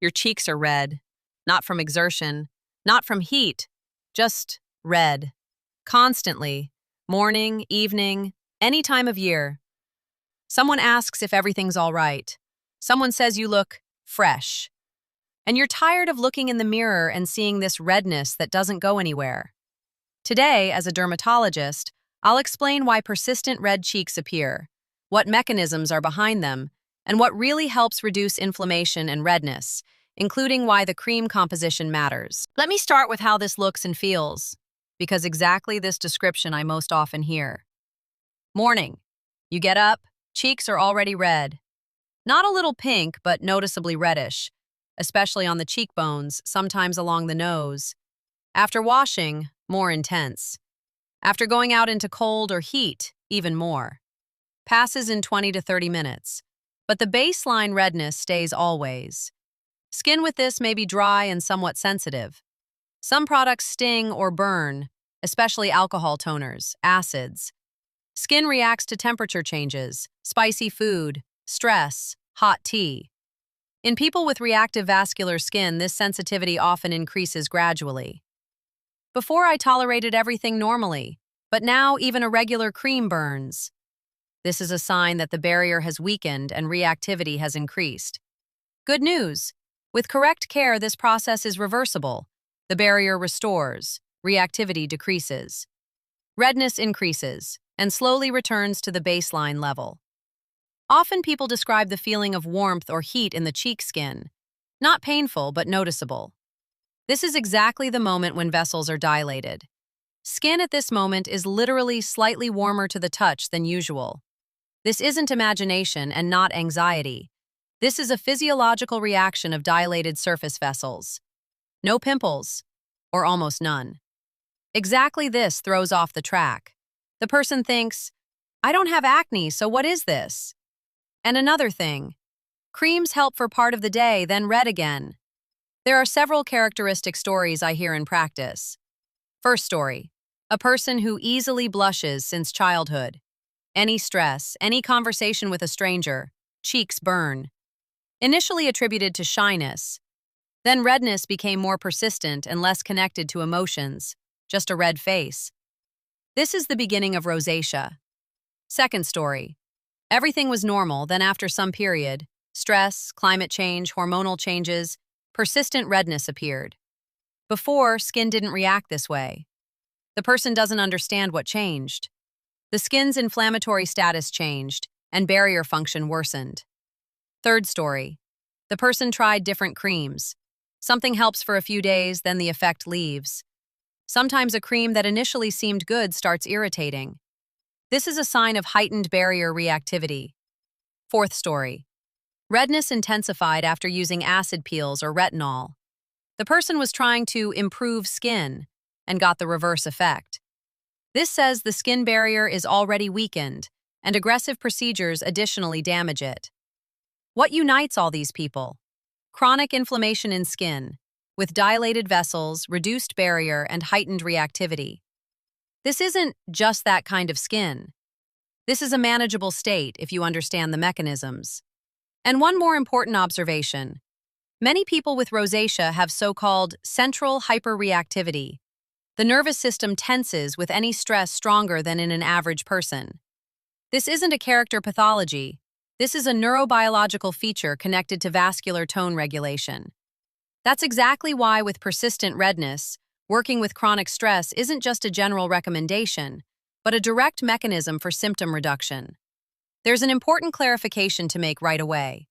Your cheeks are red, not from exertion, not from heat, just red. Constantly, morning, evening, any time of year. Someone asks if everything's all right. Someone says you look fresh. And you're tired of looking in the mirror and seeing this redness that doesn't go anywhere. Today, as a dermatologist, I'll explain why persistent red cheeks appear, what mechanisms are behind them, and what really helps reduce inflammation and redness, including why the cream composition matters. Let me start with how this looks and feels, because exactly this description I most often hear. Morning. You get up, cheeks are already red. Not a little pink, but noticeably reddish, especially on the cheekbones, sometimes along the nose. After washing, more intense. After going out into cold or heat, even more. Passes in 20 to 30 minutes. But the baseline redness stays always. Skin with this may be dry and somewhat sensitive. Some products sting or burn, especially alcohol toners, acids. Skin reacts to temperature changes, spicy food, stress, hot tea. In people with reactive vascular skin, this sensitivity often increases gradually. Before I tolerated everything normally, but now even a regular cream burns. This is a sign that the barrier has weakened and reactivity has increased. Good news! With correct care, this process is reversible. The barrier restores, reactivity decreases. Redness increases, and slowly returns to the baseline level. Often people describe the feeling of warmth or heat in the cheek skin. Not painful, but noticeable. This is exactly the moment when vessels are dilated. Skin at this moment is literally slightly warmer to the touch than usual. This isn't imagination and not anxiety. This is a physiological reaction of dilated surface vessels. No pimples, or almost none. Exactly this throws off the track. The person thinks, I don't have acne, so what is this? And another thing, creams help for part of the day, then red again. There are several characteristic stories I hear in practice. First story, a person who easily blushes since childhood. Any stress, any conversation with a stranger, cheeks burn. Initially attributed to shyness. Then redness became more persistent and less connected to emotions, just a red face. This is the beginning of rosacea. Second story, everything was normal, then after some period, stress, climate change, hormonal changes, persistent redness appeared. Before, skin didn't react this way. The person doesn't understand what changed. The skin's inflammatory status changed, and barrier function worsened. Third story. The person tried different creams. Something helps for a few days, then the effect leaves. Sometimes a cream that initially seemed good starts irritating. This is a sign of heightened barrier reactivity. Fourth story. Redness intensified after using acid peels or retinol. The person was trying to improve skin and got the reverse effect. This says the skin barrier is already weakened, and aggressive procedures additionally damage it. What unites all these people? Chronic inflammation in skin, with dilated vessels, reduced barrier, and heightened reactivity. This isn't just that kind of skin. This is a manageable state if you understand the mechanisms. And one more important observation. Many people with rosacea have so-called central hyperreactivity. The nervous system tenses with any stress stronger than in an average person. This isn't a character pathology. This is a neurobiological feature connected to vascular tone regulation. That's exactly why with persistent redness, working with chronic stress isn't just a general recommendation, but a direct mechanism for symptom reduction. There's an important clarification to make right away.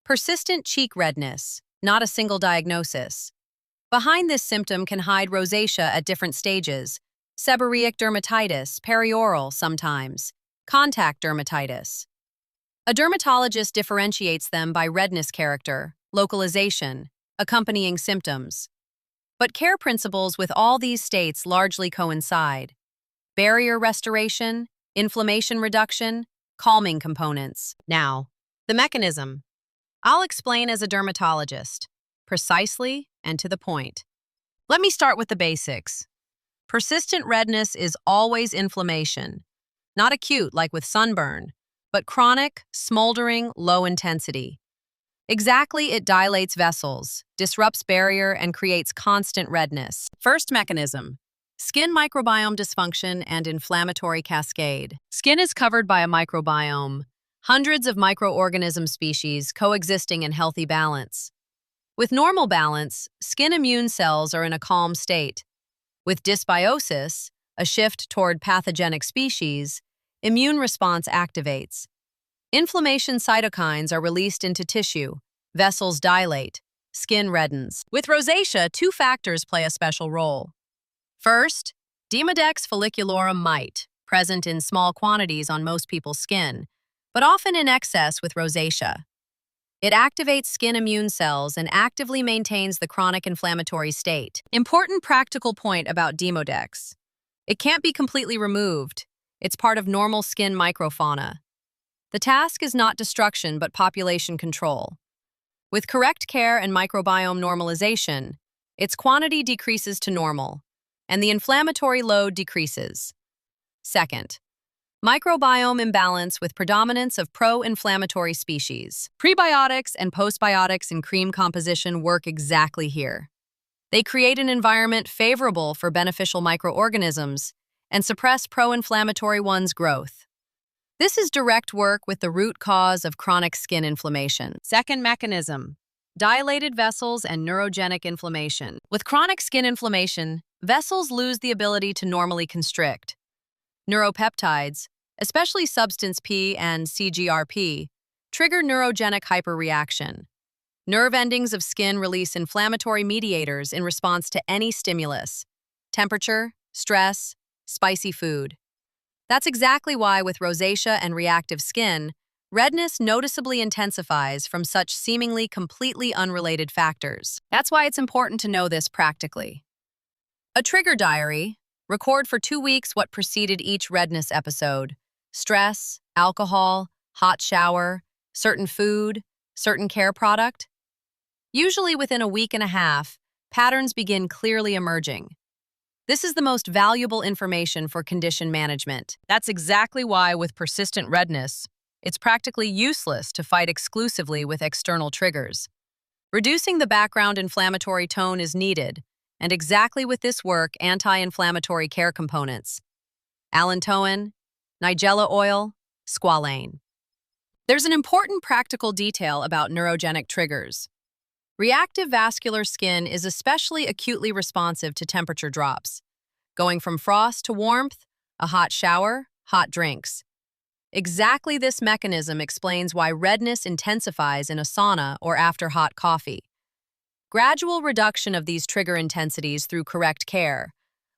Persistent cheek redness, not a single diagnosis. Behind this symptom can hide rosacea at different stages, seborrheic dermatitis, perioral sometimes, contact dermatitis. A dermatologist differentiates them by redness character, localization, accompanying symptoms. But care principles with all these states largely coincide. Barrier restoration, inflammation reduction, calming components. Now, the mechanism. I'll explain as a dermatologist, precisely and to the point. Let me start with the basics. Persistent redness is always inflammation, not acute like with sunburn, but chronic, smoldering, low intensity. Exactly, it dilates vessels, disrupts barrier, and creates constant redness. First mechanism: skin microbiome dysfunction and inflammatory cascade. Skin is covered by a microbiome, hundreds of microorganism species coexisting in healthy balance. With normal balance, skin immune cells are in a calm state. With dysbiosis, a shift toward pathogenic species, immune response activates. Inflammation cytokines are released into tissue, vessels dilate, skin reddens. With rosacea, two factors play a special role. First, Demodex follicularum mite, present in small quantities on most people's skin, but often in excess with rosacea. It activates skin immune cells and actively maintains the chronic inflammatory state. Important practical point about Demodex: it can't be completely removed. It's part of normal skin microfauna. The task is not destruction but population control. With correct care and microbiome normalization, its quantity decreases to normal, and the inflammatory load decreases. Second, microbiome imbalance with predominance of pro-inflammatory species. Prebiotics and postbiotics in cream composition work exactly here. They create an environment favorable for beneficial microorganisms and suppress pro-inflammatory ones' growth. This is direct work with the root cause of chronic skin inflammation. Second mechanism: dilated vessels and neurogenic inflammation. With chronic skin inflammation, vessels lose the ability to normally constrict. Neuropeptides, especially substance P and CGRP, trigger neurogenic hyperreaction. Nerve endings of skin release inflammatory mediators in response to any stimulus: temperature, stress, spicy food. That's exactly why with rosacea and reactive skin, redness noticeably intensifies from such seemingly completely unrelated factors. That's why it's important to know this practically. A trigger diary: record for 2 weeks what preceded each redness episode: stress, alcohol, hot shower, certain food, certain care product. Usually within a week and a half, patterns begin clearly emerging. This is the most valuable information for condition management. That's exactly why with persistent redness, it's practically useless to fight exclusively with external triggers. Reducing the background inflammatory tone is needed, and exactly with this work, anti-inflammatory care components: allantoin, nigella oil, squalane. There's an important practical detail about neurogenic triggers. Reactive vascular skin is especially acutely responsive to temperature drops, going from frost to warmth, a hot shower, hot drinks. Exactly this mechanism explains why redness intensifies in a sauna or after hot coffee. Gradual reduction of these trigger intensities through correct care,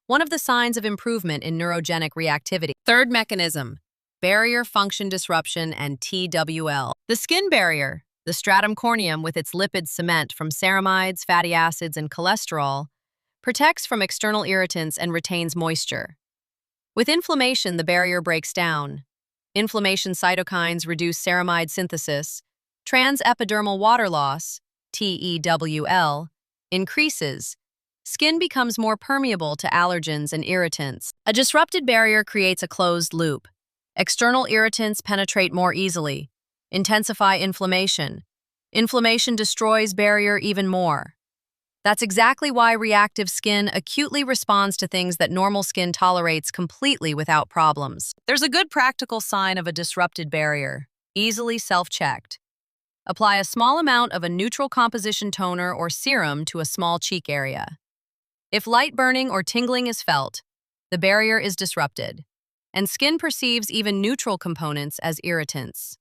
one of the signs of improvement in neurogenic reactivity. Third mechanism: barrier function disruption and TWL. The skin barrier, the stratum corneum with its lipid cement from ceramides, fatty acids, and cholesterol, protects from external irritants and retains moisture. With inflammation, the barrier breaks down. Inflammation cytokines reduce ceramide synthesis. Transepidermal water loss, TEWL, increases. Skin becomes more permeable to allergens and irritants. A disrupted barrier creates a closed loop. External irritants penetrate more easily, intensify inflammation. Inflammation destroys barrier even more. That's exactly why reactive skin acutely responds to things that normal skin tolerates completely without problems. There's a good practical sign of a disrupted barrier: easily self-checked. Apply a small amount of a neutral composition toner or serum to a small cheek area. If light burning or tingling is felt, the barrier is disrupted, and skin perceives even neutral components as irritants.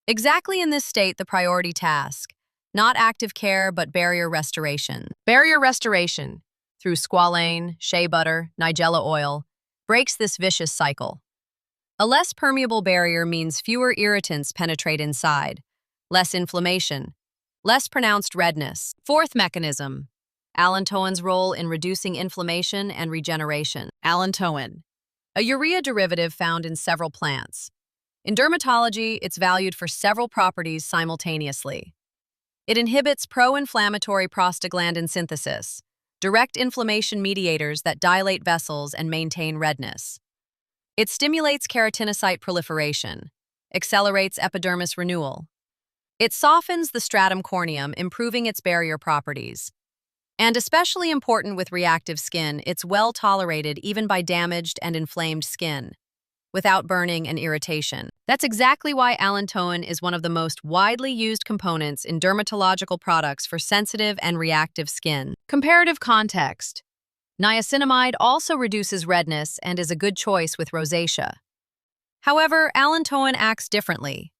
Exactly in this state, the priority task: not active care, but barrier restoration. Barrier restoration, through squalane, shea butter, nigella oil, breaks this vicious cycle. A less permeable barrier means fewer irritants penetrate inside, less inflammation, less pronounced redness. Fourth mechanism: allantoin's role in reducing inflammation and regeneration. Allantoin, a urea derivative found in several plants. In dermatology, it's valued for several properties simultaneously. It inhibits pro-inflammatory prostaglandin synthesis, direct inflammation mediators that dilate vessels and maintain redness. It stimulates keratinocyte proliferation, accelerates epidermis renewal. It softens the stratum corneum, improving its barrier properties. And especially important with reactive skin, it's well tolerated even by damaged and inflamed skin, without burning and irritation. That's exactly why allantoin is one of the most widely used components in dermatological products for sensitive and reactive skin. Comparative context. Niacinamide also reduces redness and is a good choice with rosacea. However, allantoin acts differently.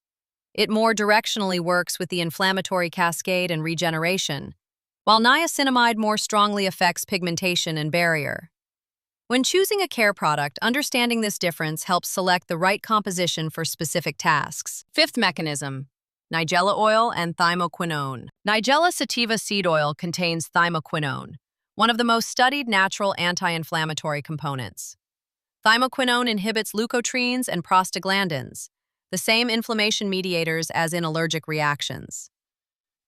It more directionally works with the inflammatory cascade and regeneration, while niacinamide more strongly affects pigmentation and barrier. When choosing a care product, understanding this difference helps select the right composition for specific tasks. Fifth mechanism, nigella oil and thymoquinone. Nigella sativa seed oil contains thymoquinone, one of the most studied natural anti-inflammatory components. Thymoquinone inhibits leukotrienes and prostaglandins, the same inflammation mediators as in allergic reactions.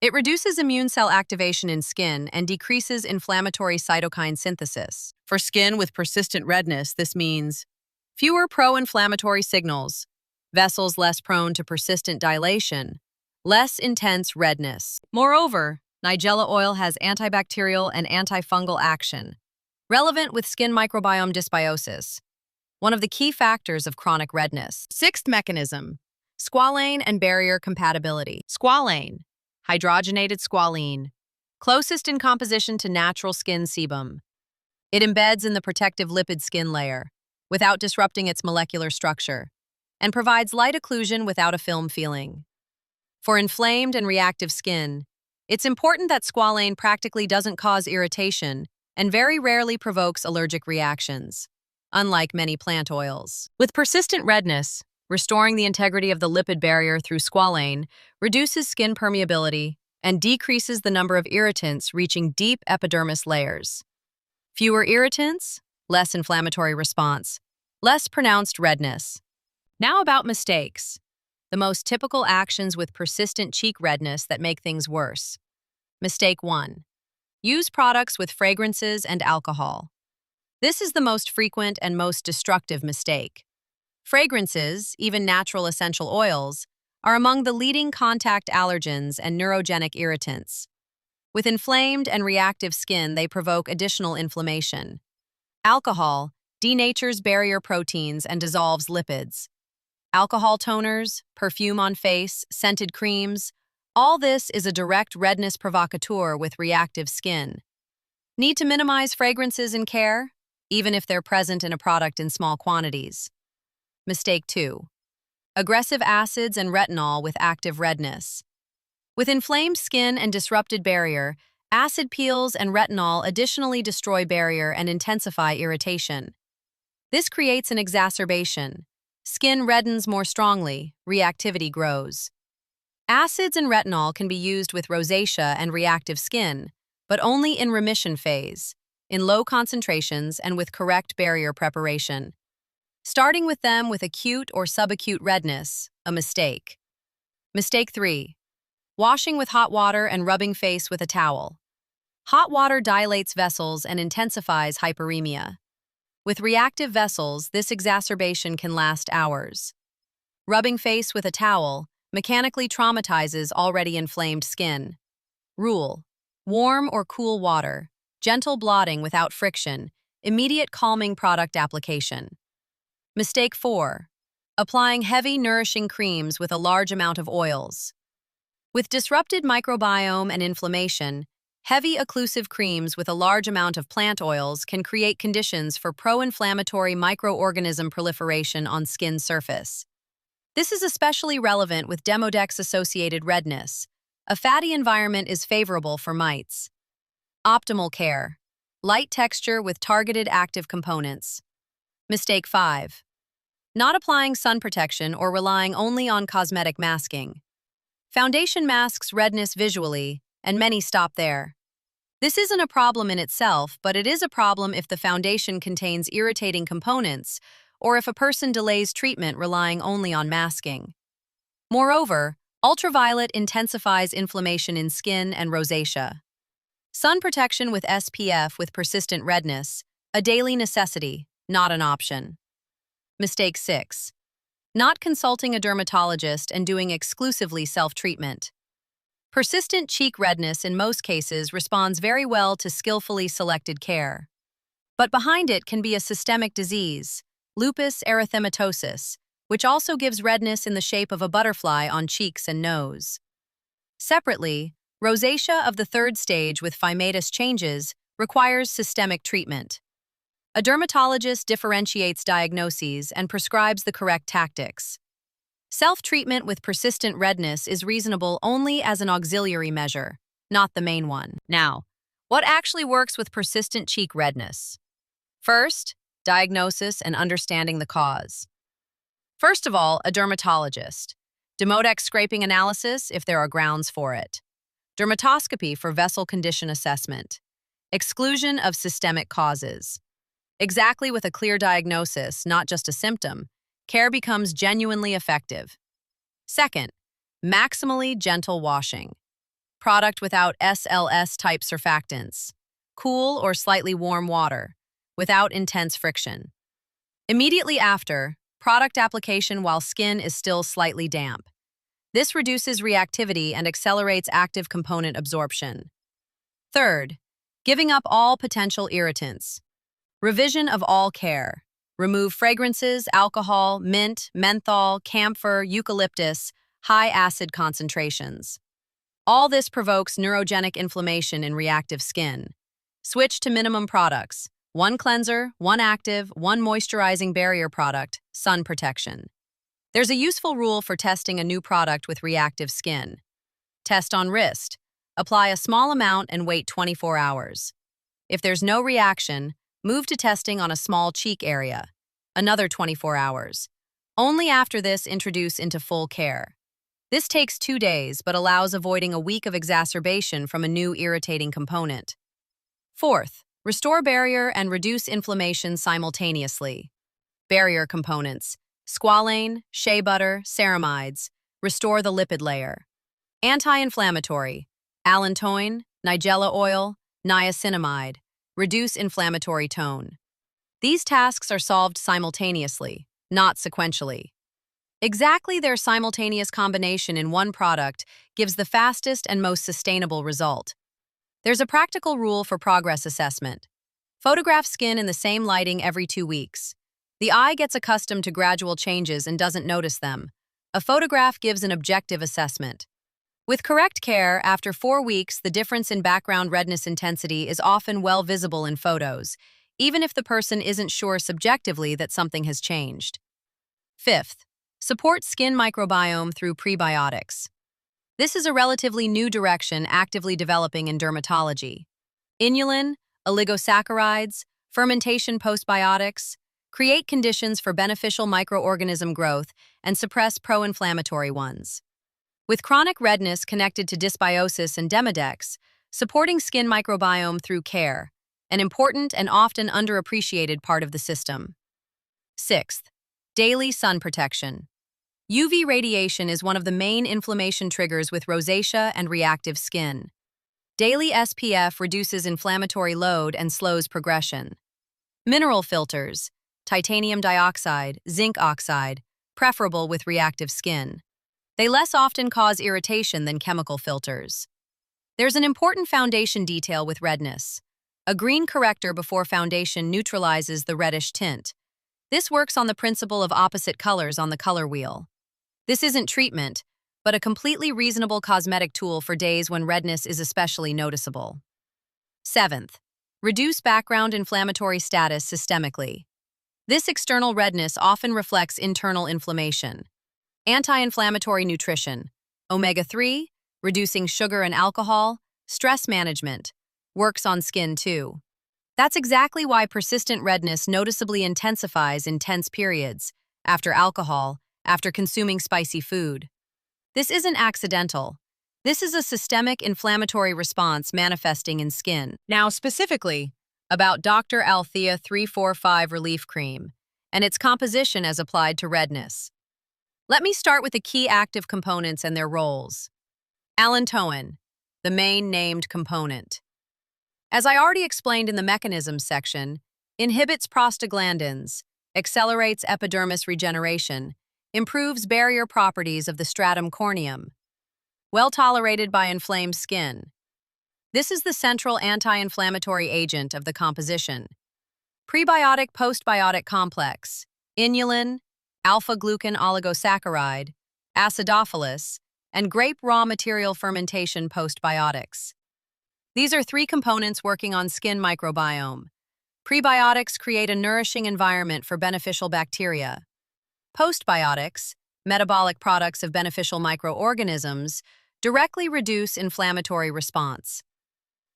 It reduces immune cell activation in skin and decreases inflammatory cytokine synthesis. For skin with persistent redness, this means fewer pro-inflammatory signals, vessels less prone to persistent dilation, less intense redness. Moreover, nigella oil has antibacterial and antifungal action, relevant with skin microbiome dysbiosis, one of the key factors of chronic redness. Sixth mechanism, squalane and barrier compatibility. Squalane, hydrogenated squalene, closest in composition to natural skin sebum. It embeds in the protective lipid skin layer, without disrupting its molecular structure, and provides light occlusion without a film feeling. For inflamed and reactive skin, it's important that squalane practically doesn't cause irritation and very rarely provokes allergic reactions, unlike many plant oils. With persistent redness, restoring the integrity of the lipid barrier through squalane reduces skin permeability and decreases the number of irritants reaching deep epidermis layers. Fewer irritants, less inflammatory response, less pronounced redness. Now about mistakes. The most typical actions with persistent cheek redness that make things worse. Mistake 1. Use products with fragrances and alcohol. This is the most frequent and most destructive mistake. Fragrances, even natural essential oils, are among the leading contact allergens and neurogenic irritants. With inflamed and reactive skin, they provoke additional inflammation. Alcohol denatures barrier proteins and dissolves lipids. Alcohol toners, perfume on face, scented creams, all this is a direct redness provocateur with reactive skin. Need to minimize fragrances in care, even if they're present in a product in small quantities. Mistake 2. Aggressive acids and retinol with active redness. With inflamed skin and disrupted barrier, acid peels and retinol additionally destroy barrier and intensify irritation. This creates an exacerbation. Skin reddens more strongly, reactivity grows. Acids and retinol can be used with rosacea and reactive skin, but only in remission phase, in low concentrations and with correct barrier preparation. Starting with them with acute or subacute redness, a mistake. Mistake 3. Washing with hot water and rubbing face with a towel. Hot water dilates vessels and intensifies hyperemia. With reactive vessels, this exacerbation can last hours. Rubbing face with a towel mechanically traumatizes already inflamed skin. Rule: warm or cool water, gentle blotting without friction, immediate calming product application. Mistake 4. Applying heavy, nourishing creams with a large amount of oils. With disrupted microbiome and inflammation, heavy occlusive creams with a large amount of plant oils can create conditions for pro-inflammatory microorganism proliferation on skin surface. This is especially relevant with Demodex-associated redness. A fatty environment is favorable for mites. Optimal care: light texture with targeted active components. Mistake 5. Not applying sun protection or relying only on cosmetic masking. Foundation masks redness visually, and many stop there. This isn't a problem in itself, but it is a problem if the foundation contains irritating components or if a person delays treatment relying only on masking. Moreover, ultraviolet intensifies inflammation in skin and rosacea. Sun protection with SPF with persistent redness, a daily necessity, not an option. Mistake 6. Not consulting a dermatologist and doing exclusively self-treatment. Persistent cheek redness in most cases responds very well to skillfully selected care. But behind it can be a systemic disease, lupus erythematosus, which also gives redness in the shape of a butterfly on cheeks and nose. Separately, rosacea of the third stage with phymatous changes requires systemic treatment. A dermatologist differentiates diagnoses and prescribes the correct tactics. Self-treatment with persistent redness is reasonable only as an auxiliary measure, not the main one. Now, what actually works with persistent cheek redness? First, diagnosis and understanding the cause. First of all, a dermatologist. Demodex scraping analysis if there are grounds for it. Dermatoscopy for vessel condition assessment. Exclusion of systemic causes. Exactly with a clear diagnosis, not just a symptom, care becomes genuinely effective. Second, maximally gentle washing. Product without SLS-type surfactants. Cool or slightly warm water, without intense friction. Immediately after, product application while skin is still slightly damp. This reduces reactivity and accelerates active component absorption. Third, giving up all potential irritants. Revision of all care. Remove fragrances, alcohol, mint, menthol, camphor, eucalyptus, high acid concentrations. All this provokes neurogenic inflammation in reactive skin. Switch to minimum products. 1 cleanser, 1 active, 1 moisturizing barrier product, sun protection. There's a useful rule for testing a new product with reactive skin. Test on wrist. Apply a small amount and wait 24 hours. If there's no reaction, move to testing on a small cheek area. Another 24 hours. Only after this introduce into full care. This takes 2 days but allows avoiding a week of exacerbation from a new irritating component. Fourth, restore barrier and reduce inflammation simultaneously. Barrier components: squalane, shea butter, ceramides. Restore the lipid layer. Anti-inflammatory: allantoin, nigella oil, niacinamide. Reduce inflammatory tone. These tasks are solved simultaneously, not sequentially. Exactly their simultaneous combination in one product gives the fastest and most sustainable result. There's a practical rule for progress assessment. Photograph skin in the same lighting every 2 weeks. The eye gets accustomed to gradual changes and doesn't notice them. A photograph gives an objective assessment. With correct care, after 4 weeks, the difference in background redness intensity is often well visible in photos, even if the person isn't sure subjectively that something has changed. Fifth, support skin microbiome through prebiotics. This is a relatively new direction actively developing in dermatology. Inulin, oligosaccharides, fermentation postbiotics create conditions for beneficial microorganism growth and suppress pro-inflammatory ones. With chronic redness connected to dysbiosis and Demodex, supporting skin microbiome through care, an important and often underappreciated part of the system. Sixth, daily sun protection. UV radiation is one of the main inflammation triggers with rosacea and reactive skin. Daily SPF reduces inflammatory load and slows progression. Mineral filters: titanium dioxide, zinc oxide, preferable with reactive skin. They less often cause irritation than chemical filters. There's an important foundation detail with redness. A green corrector before foundation neutralizes the reddish tint. This works on the principle of opposite colors on the color wheel. This isn't treatment, but a completely reasonable cosmetic tool for days when redness is especially noticeable. Seventh, reduce background inflammatory status systemically. This external redness often reflects internal inflammation. Anti-inflammatory nutrition, omega-3, reducing sugar and alcohol, stress management, works on skin too. That's exactly why persistent redness noticeably intensifies in tense periods, after alcohol, after consuming spicy food. This isn't accidental. This is a systemic inflammatory response manifesting in skin. Now specifically, about Dr. Althea 345 Relief Cream and its composition as applied to redness. Let me start with the key active components and their roles. Allantoin, the main named component. As I already explained in the mechanisms section, inhibits prostaglandins, accelerates epidermis regeneration, improves barrier properties of the stratum corneum. well tolerated by inflamed skin. This is the central anti-inflammatory agent of the composition. Prebiotic-postbiotic complex, inulin, alpha-glucan oligosaccharide, acidophilus, and grape raw material fermentation postbiotics. These are three components working on skin microbiome. Prebiotics create a nourishing environment for beneficial bacteria. Postbiotics, metabolic products of beneficial microorganisms, directly reduce inflammatory response.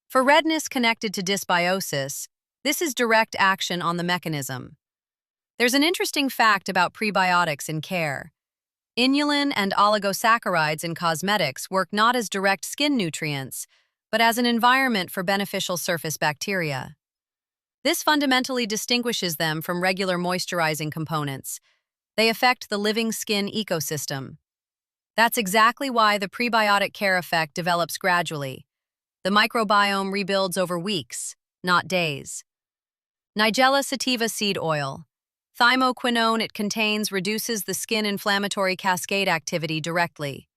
For redness connected to dysbiosis, this is direct action on the mechanism. There's an interesting fact about prebiotics in care. Inulin and oligosaccharides in cosmetics work not as direct skin nutrients, but as an environment for beneficial surface bacteria. This fundamentally distinguishes them from regular moisturizing components. They affect the living skin ecosystem. That's exactly why the prebiotic care effect develops gradually. The microbiome rebuilds over weeks, not days. Nigella sativa seed oil. Thymoquinone it contains reduces the skin inflammatory cascade activity directly.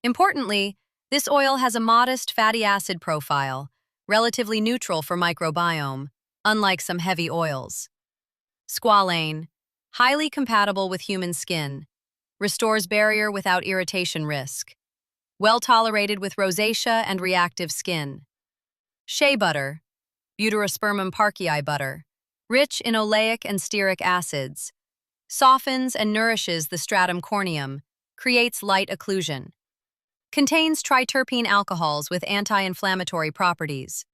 Importantly, this oil has a modest fatty acid profile, relatively neutral for microbiome, unlike some heavy oils. Squalane, highly compatible with human skin, restores barrier without irritation risk. Well tolerated with rosacea and reactive skin. Shea butter, Deuterospermum parkii butter, rich in oleic and stearic acids, softens and nourishes the stratum corneum, creates light occlusion. Contains triterpene alcohols with anti-inflammatory properties.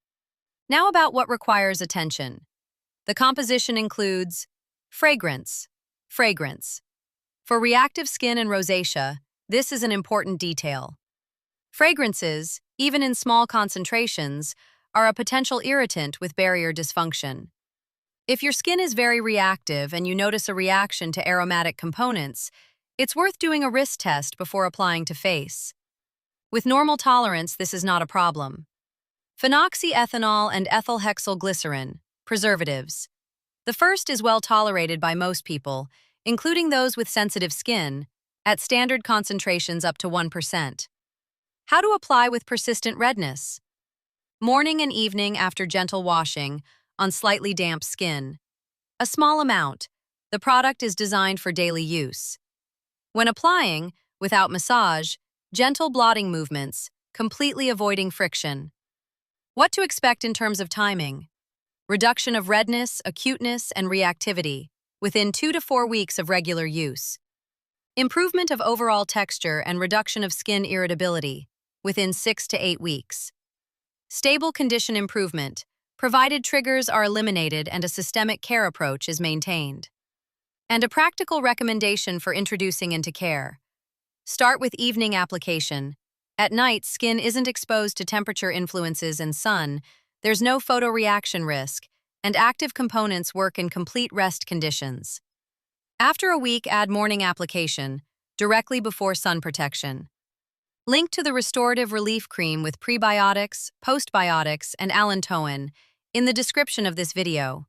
Now about what requires attention. The composition includes fragrance. For reactive skin and rosacea, this is an important detail. Fragrances, even in small concentrations, are a potential irritant with barrier dysfunction. If your skin is very reactive and you notice a reaction to aromatic components, it's worth doing a wrist test before applying to face. With normal tolerance, this is not a problem. Phenoxyethanol and ethylhexylglycerin, preservatives. The first is well tolerated by most people, including those with sensitive skin, at standard concentrations up to 1%. How to apply with persistent redness? Morning and evening after gentle washing, on slightly damp skin. A small amount. The product is designed for daily use. When applying, without massage, gentle blotting movements, completely avoiding friction. What to expect in terms of timing? Reduction of redness, acuteness, and reactivity within 2 to 4 weeks of regular use. Improvement of overall texture and reduction of skin irritability within 6 to 8 weeks. Stable condition improvement, provided triggers are eliminated and a systemic care approach is maintained. And a practical recommendation for introducing into care. Start with evening application. At night, skin isn't exposed to temperature influences and sun, there's no photoreaction risk, and active components work in complete rest conditions. After a week, add morning application, directly before sun protection. Link to the restorative relief cream with prebiotics, postbiotics, and allantoin in the description of this video.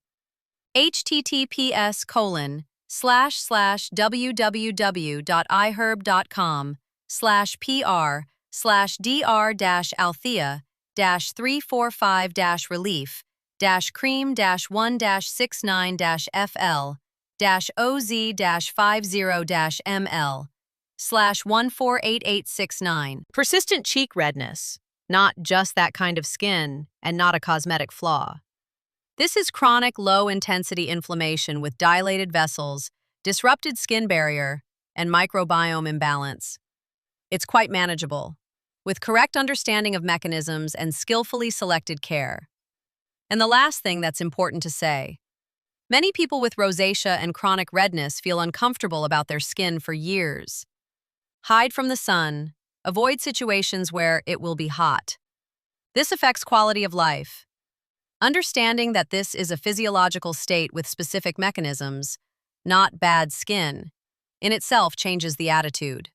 https://www.iherb.com/PR/dr-345-relief-cream-1-69-FL-OZ-500-ML/1488869. Persistent cheek redness, not just that kind of skin and not a cosmetic flaw. This is chronic low-intensity inflammation with dilated vessels, disrupted skin barrier, and microbiome imbalance. It's quite manageable, with correct understanding of mechanisms and skillfully selected care. And the last thing that's important to say, many people with rosacea and chronic redness feel uncomfortable about their skin for years. Hide from the sun, avoid situations where it will be hot. This affects quality of life. Understanding that this is a physiological state with specific mechanisms, not bad skin, in itself changes the attitude.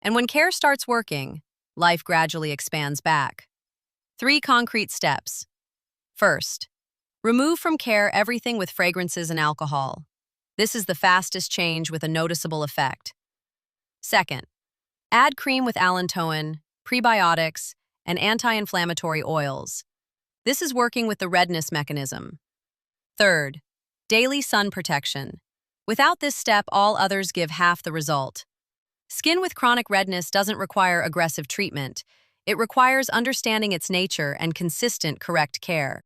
And when care starts working, life gradually expands back. 3 concrete steps. First, remove from care everything with fragrances and alcohol. This is the fastest change with a noticeable effect. Second, add cream with allantoin, prebiotics, and anti-inflammatory oils. This is working with the redness mechanism. Third, daily sun protection. Without this step, all others give half the result. Skin with chronic redness doesn't require aggressive treatment. It requires understanding its nature and consistent, correct care.